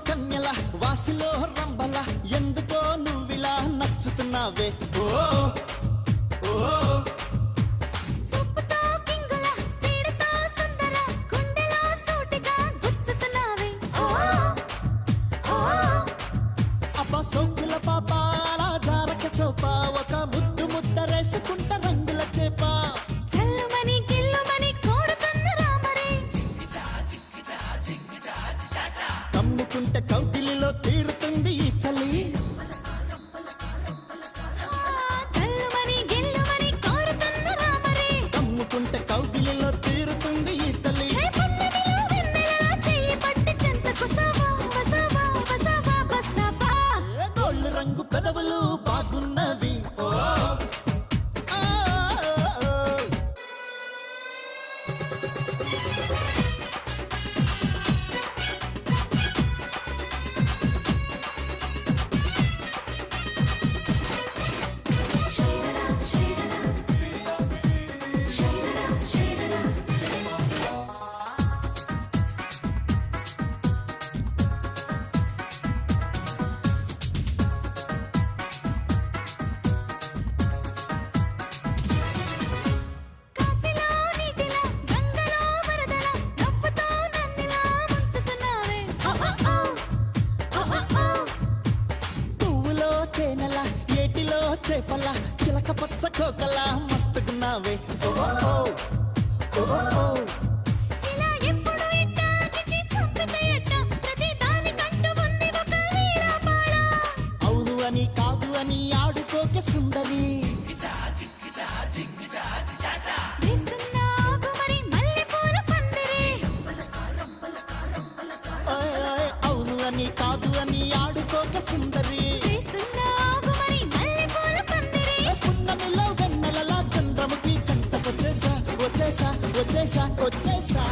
కన్యల వాసిలో రంబల ఎందుకో నువ్విలా నచ్చుతున్నావే ఓ ఓ సోకుల పాప అలా జారక సోపా ఒక ముద్దు ముద్దరేసుకుంట రంగుల చేప కమ్ముకుంటే కౌగిలిలో తీరుతుంది ఈ చలి కమ్ముకుంటే కౌగిలిలో తీరుతుంది ఈ చలి రంగు పెదవులు బాగున్నవి ఏటిలో చేపల చిలక పచ్చ కోకల మస్తుకున్నావే అవును అని కాదు అని ఆడుకోక సుందరి అవును అని కాదు అని ఆడుకోక సుందరి వచ్చేసా